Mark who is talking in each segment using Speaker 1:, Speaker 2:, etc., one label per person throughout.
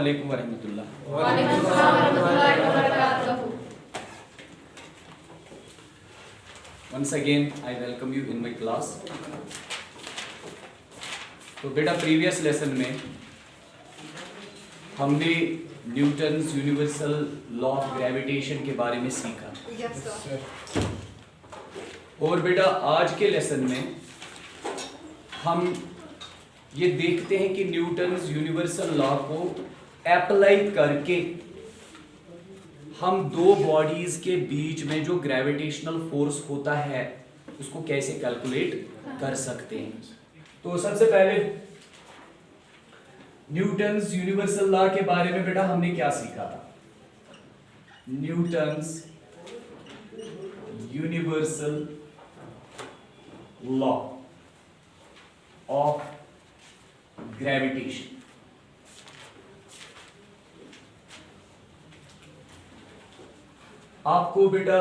Speaker 1: अलैकुम वरहमतुल्लाह।
Speaker 2: वालेकुम अस्सलाम वरहमतुल्लाहि वबरकातुहू।
Speaker 1: Once again I welcome you in my class। तो बेटा प्रीवियस लेसन में हमने Newton's universal law of gravitation के बारे में सीखा।
Speaker 2: Yes sir.
Speaker 1: और बेटा आज के लेसन में हम ये देखते हैं कि न्यूटन्स यूनिवर्सल लॉ को अप्लाई करके हम दो बॉडीज के बीच में जो ग्रेविटेशनल फोर्स होता है उसको कैसे कैलकुलेट कर सकते हैं। तो सबसे पहले न्यूटन्स यूनिवर्सल लॉ के बारे में बेटा हमने क्या सीखा था? Newton's universal law of gravitation. आपको बेटा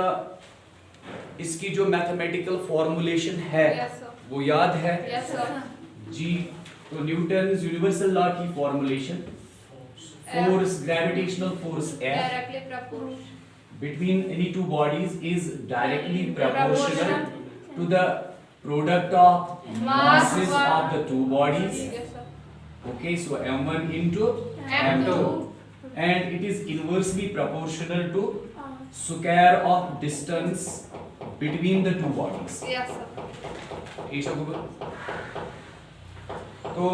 Speaker 1: इसकी जो मैथमेटिकल फॉर्मूलेशन है वो याद है?
Speaker 2: Yes sir.
Speaker 1: जी, तो न्यूटन्स यूनिवर्सल लॉ की formulation force gravitational force F
Speaker 2: directly proportional
Speaker 1: between any two bodies is directly proportional to the product of masses of the two bodies।
Speaker 2: Yes sir.
Speaker 1: Okay, so m1 into m2 and it is inversely proportional to square of distance between the two bodies।
Speaker 2: Yes sir.
Speaker 1: Isha Google. तो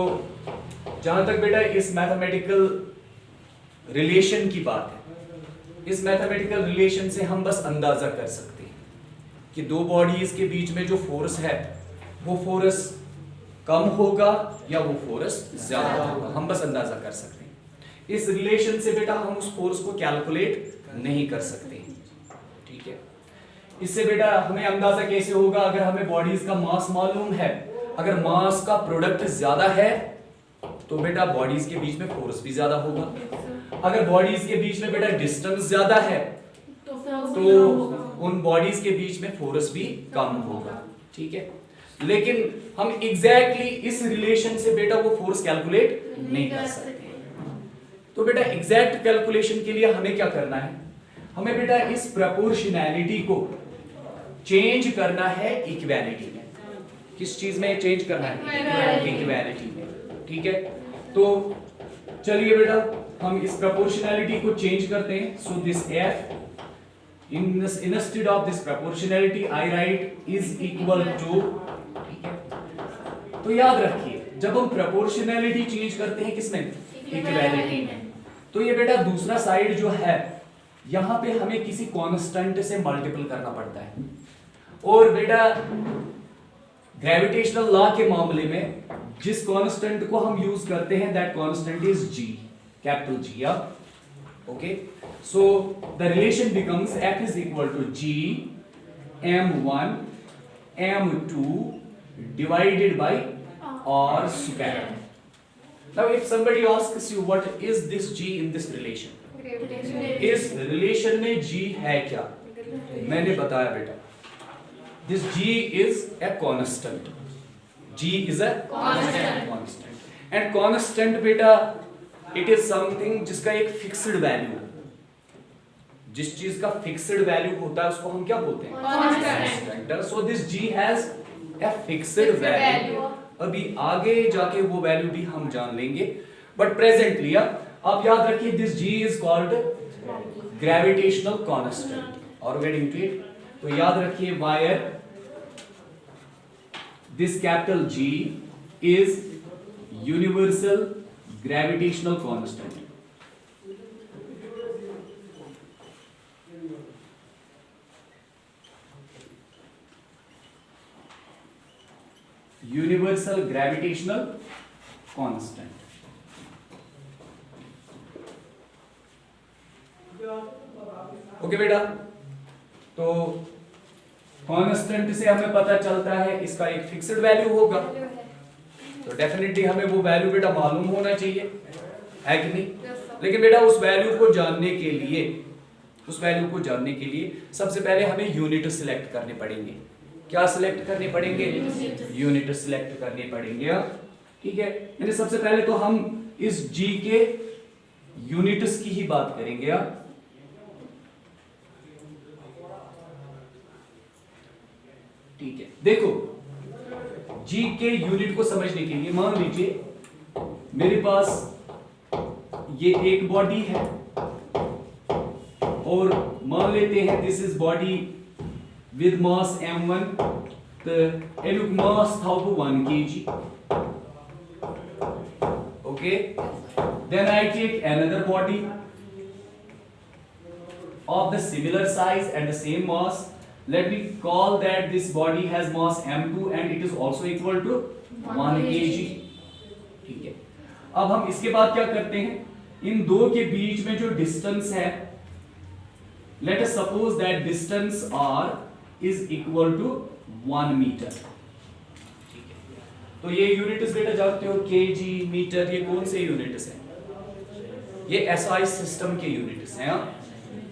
Speaker 1: जहां तक बेटा इस mathematical relation की बात है, इस mathematical relation से हम बस अंदाजा कर सकते हैं कि दो बॉडीज के बीच में जो फोर्स है वो फोर्स कम होगा या वो फोर्स ज्यादा होगा, हम बस अंदाजा कर सकते हैं। इस रिलेशन से बेटा हम उस फोर्स को कैलकुलेट नहीं कर सकते हैं, ठीक है। इससे बेटा हमें अंदाजा कैसे होगा? अगर हमें बॉडीज का मास मालूम है, अगर मास का प्रोडक्ट ज्यादा है तो बेटा बॉडीज के बीच में फोर्स भी ज्यादा होगा। अगर बॉडीज के बीच में बेटा डिस्टेंस ज्यादा है तो उन बॉडीज के बीच में फोर्स भी कम होगा, ठीक है। लेकिन हम एग्जैक्टली इस रिलेशन से बेटा वो फोर्स कैलकुलेट नहीं कर सकते। तो बेटा एग्जैक्ट कैलकुलेशन के लिए हमें क्या करना है? हमें बेटा इस प्रोपोर्शनैलिटी को चेंज करना है इक्वालिटी में। किस चीज में चेंज करना है? इक्वालिटी में, ठीक है। तो चलिए बेटा हम इस प्रोपोर्शनैलिटी को चेंज करते हैं। So this F instead of this proportionality I write is equal to, ठीक है। तो याद रखिए जब हम प्रोपोर्शनैलिटी चेंज करते हैं किसमें? इक्वालिटी में। तो ये बेटा दूसरा साइड जो है यहां पे हमें किसी कांस्टेंट से मल्टीपल करना पड़ता है। और बेटा ग्रेविटेशनल लॉ के मामले में जिस कांस्टेंट को हम यूज करते हैं that constant is G, capital G। या okay, so the relation becomes F is equal to G m1 m2 divided by R square। Now if somebody asks you what is this G in this relation, इस relation में G है क्या? मैंने बताया बेटा this G is a constant। G is a constant and constant बेटा it is something जिसका एक फिक्स्ड वैल्यू, जिस चीज का फिक्स्ड वैल्यू होता है उसको हम क्या बोलते हैं? Constant. So this G has a fixed value. अभी आगे जाके वो वैल्यू भी हम जान लेंगे, बट प्रेजेंटली आप याद रखिए this G is called gravitational constant और वेरी इंपॉर्टेंट। तो याद रखिए wire this capital G is universal gravitational constant. Universal gravitational constant. Okay बेटा, तो कांस्टेंट से हमें पता चलता है इसका एक फिक्स्ड वैल्यू होगा, तो डेफिनेटली हमें वो वैल्यू बेटा मालूम होना चाहिए, है कि नहीं? लेकिन बेटा उस वैल्यू को जानने के लिए सबसे पहले हमें यूनिट सिलेक्ट करने पड़ेंगे। क्या सिलेक्ट करने पड़ेंगे? यूनिट सिलेक्ट करने पड़ेंगे, ठीक है। यानी सबसे पहले तो हम इस G के यूनिट्स की ही बात करेंगे आप। ठीक है, देखो जी के यूनिट को समझने के लिए मान लीजिए मेरे पास ये एक बॉडी है और मान लेते हैं this is body with mass m1, तो एनुक मास था 1 kg। Okay, then I take another body of the similar size and the same mass. Let me call that this body has mass m2 and it is also equal to 1 kg। ठीक है, अब हम इसके बाद क्या करते हैं, इन दो के बीच में जो डिस्टेंस है, let us suppose that distance r is equal to 1 metre. ठीक है, तो ये यूनिट्स बेटा जानते हो, kg, मीटर, ये कौन से यूनिट्स हैं? ये SI सिस्टम के यूनिट्स हैं।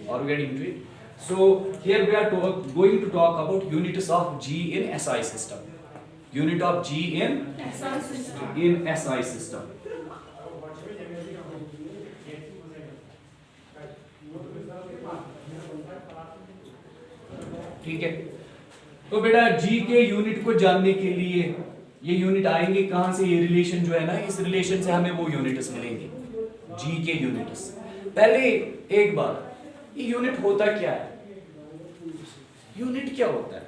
Speaker 1: Are we getting into it? So here we are going to talk about units of G in SI system. Unit of G in SI system. ठीक है, तो बेटा G के यूनिट को जानने के लिए ये यूनिट आएंगे कहां से? ये रिलेशन जो है ना, इस रिलेशन से हमें वो यूनिट्स मिलेंगे, G के यूनिट्स। पहले एक बात, ये यूनिट होता क्या है? यूनिट क्या होता है?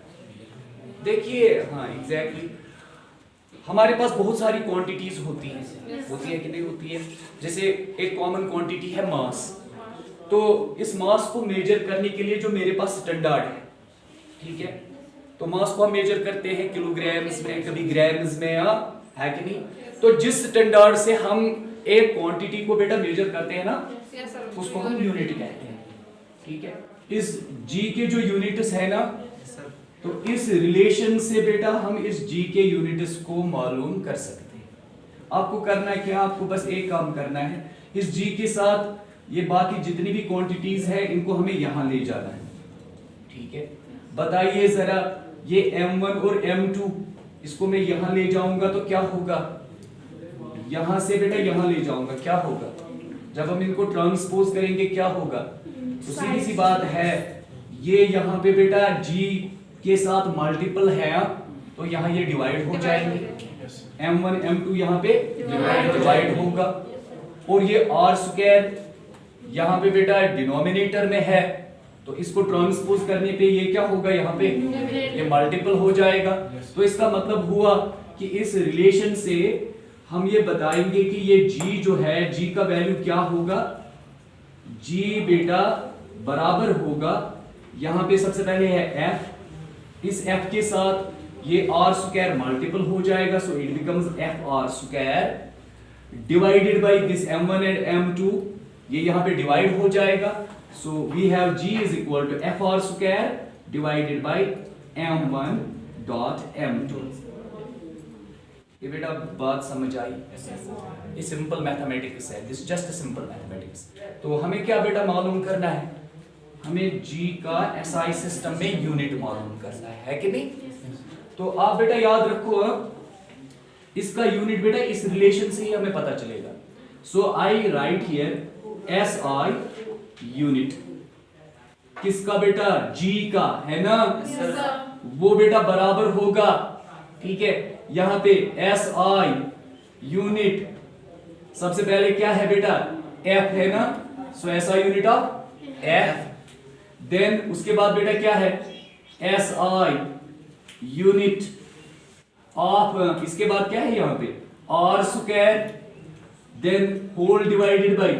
Speaker 1: देखिए, हाँ एग्जैक्टली, हमारे पास बहुत सारी क्वांटिटीज होती हैं, होती है कि नहीं होती है? जैसे एक कॉमन क्वांटिटी है मास, तो इस मास को मेजर करने के लिए जो मेरे पास स्टैंडर्ड है, ठीक है, तो मास को हम मेजर करते हैं किलोग्राम्स में, कभी ग्राम्स में, है कि नहीं? तो जिस स्टैंडर्ड से हम एक क्वांटिटी को बेटा मेजर करते हैं ना, उसको हम यूनिट कहते हैं। ठीक है, इस G के जो यूनिट्स है ना, तो इस रिलेशन से बेटा हम इस G के यूनिट्स को मालूम कर सकते हैं। आपको करना क्या, आपको बस एक काम करना है, इस G के साथ ये बाकी जितनी भी क्वांटिटीज है इनको हमें यहां ले जाना है। ठीक है, बताइए जरा, ये m1 और m2 इसको मैं यहां ले जाऊंगा तो क्या होगा? यहां से बेटा यहां ले जाऊंगा, क्या होगा? जब हम इनको ट्रांसपोज करेंगे क्या होगा? तो सीधी सी बात है, ये यहाँ पे बेटा G के साथ मल्टीपल है, तो यहाँ ये डिवाइड हो जाएंगे, m1 m2 यहाँ पे डिवाइड होगा, और ये r स्क्वायर यहाँ पे बेटा डिनोमिनेटर में है, तो इसको ट्रांसपोज करने पे ये क्या होगा? यहाँ पे ये मल्टीपल हो जाएगा। तो इसका मतलब हुआ कि इस रिलेशन से हम ये बताएंगे कि ये G जो है, G का वैल्यू क्या होगा? G बेटा बराबर होगा, यहां पे सबसे पहले है F, इस F के साथ ये R स्क्वायर मल्टीपल हो जाएगा, so it becomes FR square divided by this m1 and m2, ये यहां पे डिवाइड हो जाएगा, so we have G is equal to FR square divided by m1 dot m2। ये बेटा बात समझ आई? ये सिंपल मैथमेटिक्स है, दिस जस्ट सिंपल मैथमेटिक्स। तो हमें क्या बेटा मालूम करना है? हमें G का SI सिस्टम में यूनिट मालूम करना है कि नहीं? तो आप बेटा याद रखो, इसका यूनिट बेटा इस रिलेशन से ही हमें पता चलेगा। सो आई राइट हियर SI यूनिट किसका बेटा? G का, है ना? वो बेटा बराबर होगा, ठीक है, यहां पे SI यूनिट सबसे पहले क्या है बेटा? F है ना, so SI unit of F। Then उसके बाद बेटा क्या है? SI यूनिट ऑफ, इसके बाद क्या है यहाँ पे? R square, then whole divided by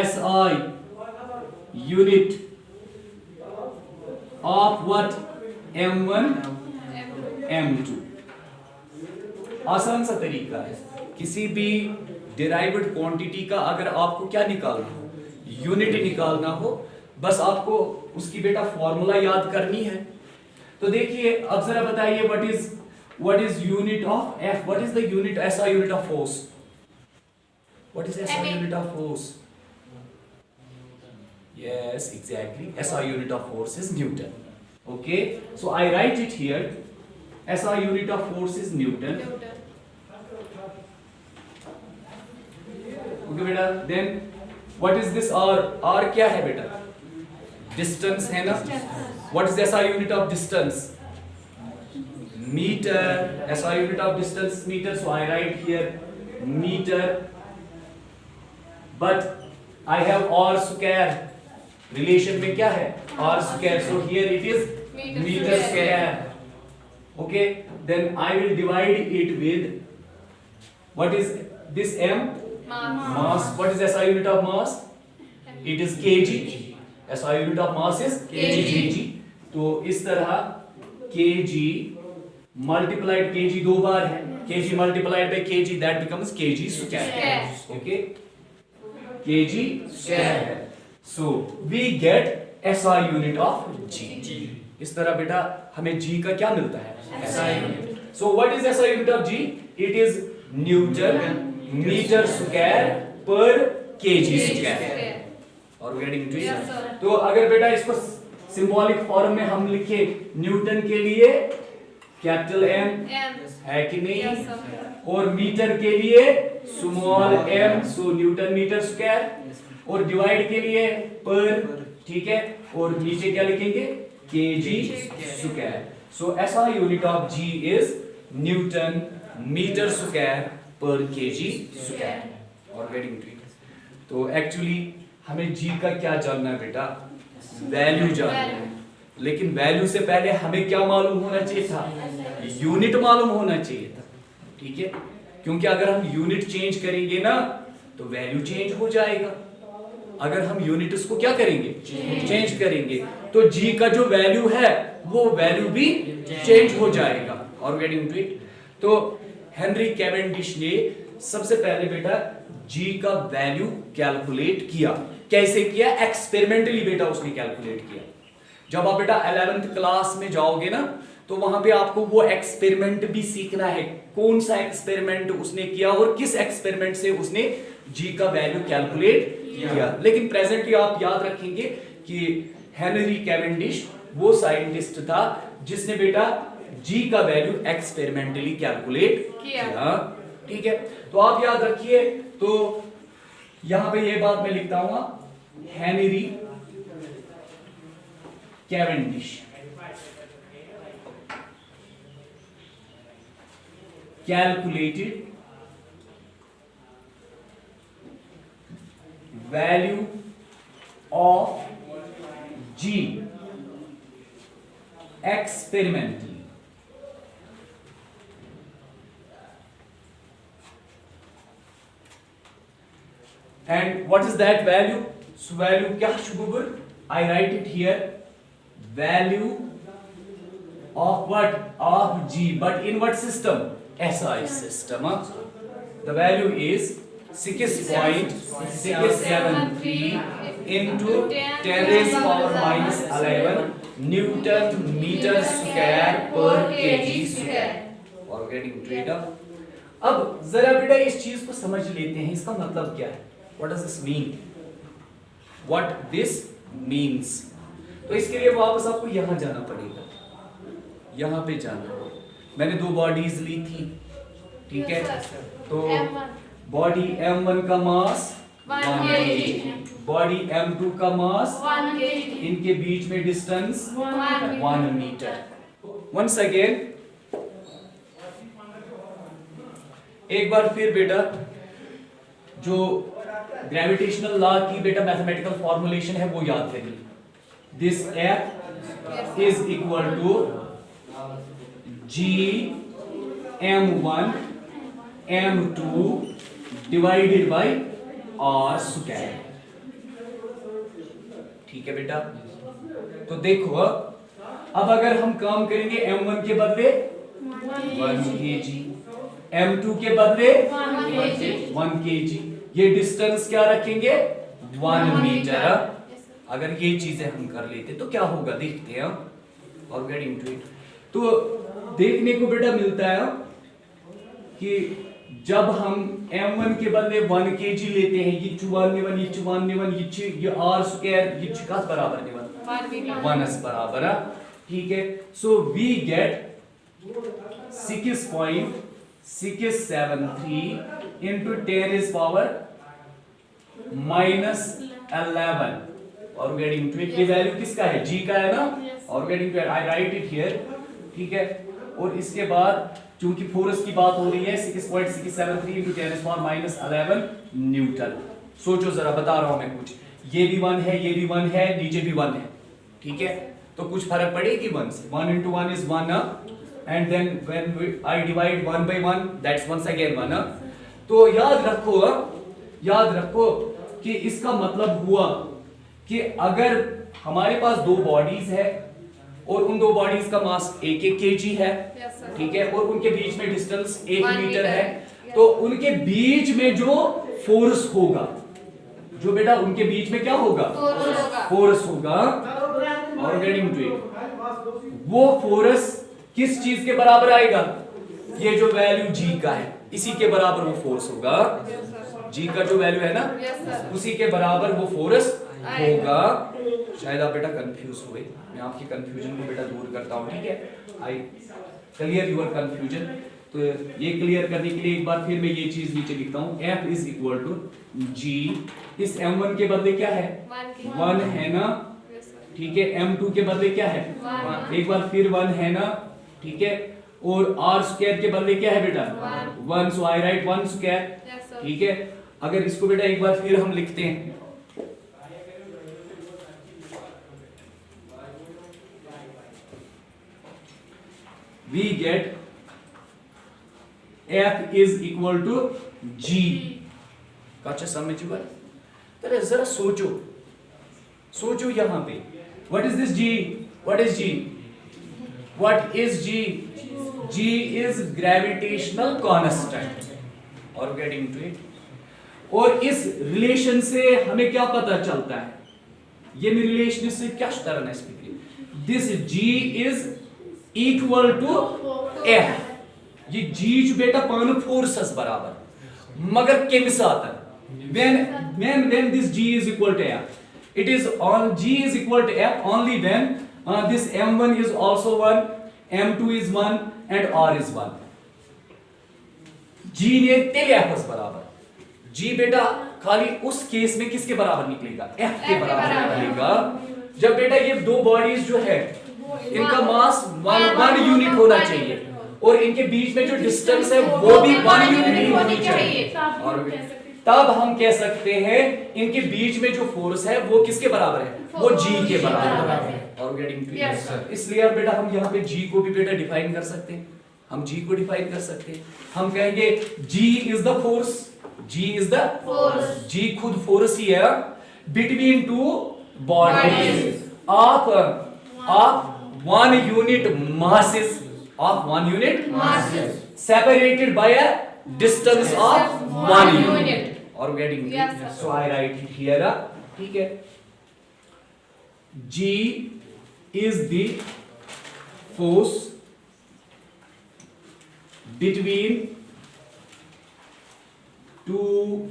Speaker 1: SI unit of what? M1 M2। आसान सा तरीका है, किसी भी डिराइव्ड क्वांटिटी का अगर आपको क्या निकालना हो, यूनिट निकालना हो, बस आपको उसकी बेटा फॉर्मूला याद करनी है। तो देखिए, अब जरा बताइए, what is unit of F? What is the unit, SI unit of force? What is SI unit of force? Yes, exactly, SI unit of force is Newton. Okay, so I write it here, SI unit of force is Newton. Okay beta, then what is this R? R क्या है बेटा? Distance है ना? What is SI unit of distance? Metre. SI unit of distance metre, so I write here meter, but I have r square. Relation में क्या है? r square, so here it is meter square. Okay, then I will divide it with, what is this m? Mass. What is SI unit of mass? It is kg. SI unit of mass is kg. तो इस तरह kg multiplied, kg दो बार है, kg multiplied by kg, that becomes kg square. Okay, kg square है. So we get SI unit of g. इस तरह बेटा हमें g का क्या मिलता है? SI unit. So what is SI unit of g? It is Newton meter square per kg square. और getting into it. तो अगर बेटा इसको सिंबॉलिक फॉर्म में हम लिखे, न्यूटन के लिए कैपिटल M है कि नहीं, और मीटर के लिए स्मॉल m, सो न्यूटन मीटर स्क्वायर, और डिवाइड के लिए पर, ठीक है, और नीचे क्या लिखेंगे? kg square. So SI unit of g is newton metre square per kg square. और गेटिंग टू इट. तो एक्चुअली हमें g का क्या जानना है बेटा? वैल्यू जानना है. लेकिन वैल्यू से पहले हमें क्या मालूम होना चाहिए था? यूनिट मालूम होना चाहिए था. ठीक है, क्योंकि अगर हम यूनिट चेंज करेंगे ना तो वैल्यू चेंज हो जाएगा. अगर हम यूनिट्स को क्या करेंगे? चेंज करेंगे, तो g का जो वैल्यू है वो वैल्यू भी चेंज हो जाएगा. और गेटिंग टू इट. तो हेनरी कैवेंडिश ने सबसे पहले बेटा g का वैल्यू कैलकुलेट किया. कैसे किया? एक्सपेरिमेंटली बेटा उसने कैलकुलेट किया. जब आप बेटा 11th क्लास में जाओगे ना तो वहां पे आपको वो एक्सपेरिमेंट भी सीखना है. कौन सा एक्सपेरिमेंट उसने किया और किस एक्सपेरिमेंट से उसने g का वैल्यू कैलकुलेट किया. लेकिन प्रेजेंटली आप याद रखेंगे कि हेनरी कैवेंडिश वो साइंटिस्ट था जिसने बेटा g का वैल्यू एक्सपेरिमेंटली कैलकुलेट किया. ठीक है, तो आप याद रखिए. तो यहां पे ये बात मैं लिखता हूं, Henry Cavendish calculated value of g experimentally. And what is that value? So value क्या शुभुबर? I write it here. Value of what? Of g. But in what system? SI system. The value is 6.673 into 10 raised power minus 11 Newton meter square per kg square. और getting to it. अब जरा बेटा इस चीज को समझ लेते हैं, इसका मतलब क्या है? What does this mean? What this means? तो इसके लिए वापस आपको यहां जाना पड़ेगा, यहां पे जाना. मैंने दो बॉडीज ली थी, ठीक है. तो बॉडी M1 का मास 1 kg, बॉडी M2 का मास
Speaker 2: 1 kg,
Speaker 1: इनके बीच में डिस्टेंस 1 मीटर. वंस अगेन एक बार फिर बेटा जो ग्रेविटेशनल लॉ की बेटा मैथमेटिकल फॉर्मूलेशन है वो याद करिए. This F is equal to G M1 M2 divided by R square. ठीक है बेटा. तो देखो अब अगर हम काम करेंगे M1 के बदले 1 kg, M2 के बदले 1 kg, ये डिस्टेंस क्या रखेंगे? 1 मीटर. अगर ये चीजें हम कर लेते तो क्या होगा देखते हैं. और गेटिंग टू इट. तो देखने को बेटा मिलता है कि जब हम M1 के बदले 1 kg लेते हैं, ये 1 ये R स्क्वायर ये का बराबर नहीं 1 बराबर है. ठीक है. So we get 6.673 into 10 is power -11 और गेटिंग टू इट। ये वैल्यू किसका है? g का है ना, और getting to it I write it here, ठीक है। और इसके बाद चूंकि फोर्स की बात हो रही है 6.673 × 10⁻11 न्यूटन। सोचो जरा, बता रहा हूं मैं कुछ, ये भी 1 है, ये भी 1 है, नीचे भी 1 है, ठीक है। तो कुछ फर्क पड़ेगी 1 से। 1 × 1 is 1 and then when I divide 1 by 1 that's once again 1 तो याद रखो कि इसका मतलब हुआ कि अगर हमारे पास दो बॉडीज है और उन दो बॉडीज का मास 1-1 kg है, ठीक है, और उनके बीच में डिस्टेंस 1 मीटर है, तो उनके बीच में जो फोर्स होगा, जो बेटा उनके बीच में क्या होगा? फोर्स होगा। और गेटिंग टू इट, वो फोर्स किस चीज के बराबर आएगा? ये जो वैल्यू g का है इसी के बराबर वो फोर्स होगा। g का जो वैल्यू है ना, उसी के बराबर वो फोर्स होगा। शायद आप बेटा कंफ्यूज हुए, मैं आपकी कंफ्यूजन को बेटा दूर करता हूं, ठीक है। I clear your confusion. तो ये क्लियर करने के लिए एक बार फिर मैं ये चीज नीचे लिखता हूं, F = g। इस m1 के बदले क्या है? 1 है ना, ठीक है। m2 के बदले क्या है? 1। एक बार फिर 1 है ना, ठीक है। और r² के बदले क्या है बेटा? 1। सो आई राइट 1², ठीक है। अगर इसको बेटा एक बार फिर हम लिखते हैं, we get F = g। अच्छा समझ हुआ? तो जरा सोचो यहां पे, what is this g? What is g? What is g? g is gravitational constant और getting to it। और इस रिलेशन से हमें क्या पता चलता है? ये मेरी रिलेशन से क्या तरह है? This g is equal to F। ये g जो बेटा पान फोर्सस बराबर, मगर केमिस आता when this g is equal to F, it is on g is equal to F only when this m1 is also 1, m2 is 1 and r is 1। g ने तेरे f बराबर, g बेटा खाली उस case में किसके बराबर निकलेगा? f के बराबर निकलेगा, जब बेटा ये दो बॉडीज जो है इनका मास 1 यूनिट होना चाहिए और इनके बीच में जो डिस्टेंस है वो भी 1 यूनिट होनी चाहिए। और तब हम कह सकते हैं इनके बीच में जो फोर्स है वो किसके बराबर है? वो g के बराबर है। और गेटिंग टू, इसलिए अब बेटा हम यहाँ पे g को भी बेटा डिफाइन कर सकते हैं। हम g को डिफाइन कर सकते हैं, हम कहेंगे g is the force, g is the force, g खुद फोर्स ही है between two bodies of 1 unit masses, of 1 unit masses separated by a distance of 1 unit or getting so I write it here, ठीक है। G is the force between two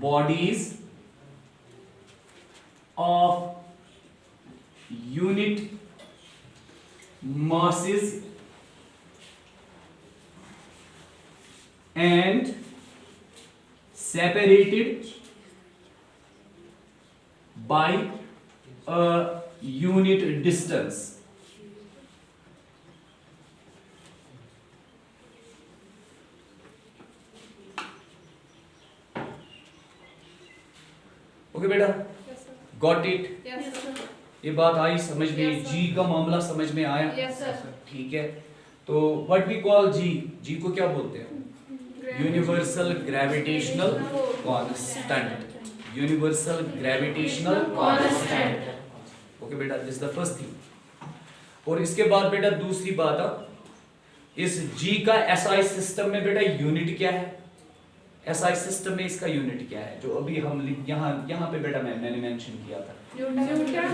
Speaker 1: bodies of unit masses and separated by a unit distance। Okay बेटा, got it? ये बात आई समझ में? जी का मामला समझ में आया? ठीक है। तो व्हाट वी कॉल जी को क्या बोलते हैं? Universal gravitational constant. Universal gravitational constant. Okay बेटा, दिस द फर्स्ट थिंग। और इसके बाद बेटा दूसरी बात, इस जी का एसआई सिस्टम में बेटा यूनिट क्या है? एसआई सिस्टम में इसका यूनिट क्या है? जो अभी हम यहाँ पे बेटा मैंने मेंशन किया था,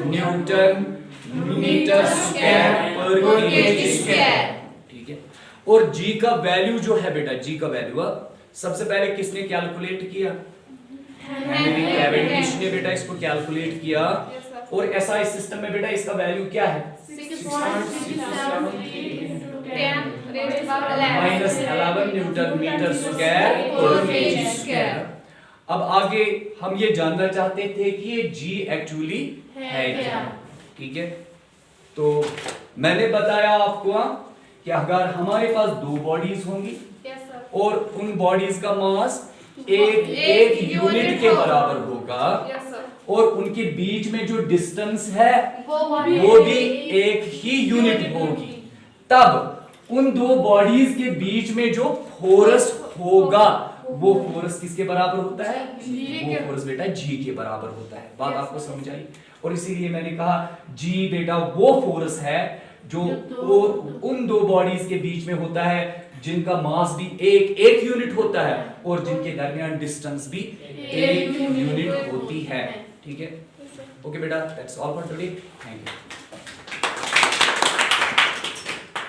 Speaker 1: न्यूटन मीटर स्क्वायर पर केजी स्क्वायर, ठीक है। और जी का वैल्यू जो है बेटा, जी का वैल्यू सबसे पहले किसने कैलकुलेट किया? हेनरी कैवेंडिश ने बेटा इसको कैलकुलेट किया। और एसआई सिस्टम में बेटा इसका वैल्यू क्या है? -11 न्यूटन मीटर स्क्वायर पर केजी स्क्वायर। अब आगे हम ये जानना चाहते थे कि ये जी एक्चुअली है क्या। ठीक है, तो मैंने बताया आपको कि अगर हमारे पास दो बॉडीज होंगी
Speaker 2: यस सर,
Speaker 1: और उन बॉडीज का मास एक यूनिट के बराबर होगा
Speaker 2: यस सर,
Speaker 1: और उनके बीच में जो डिस्टेंस है
Speaker 2: वो
Speaker 1: भी एक ही यूनिट होगी, तब उन दो बॉडीज के बीच में जो फोर्स होगा वो फोर्स किसके बराबर होता है? वो फोर्स बेटा जी के बराबर होता है। बात आपको समझ आई? और इसीलिए मैंने कहा जी बेटा वो फोर्स है जो उन दो बॉडीज के बीच में होता है जिनका मास भी एक यूनिट होता है और जिनके दरमियान डिस्टेंस भी एक यूनिट होती है। ठीक है, ओके बेटा, that's all for today, thank you.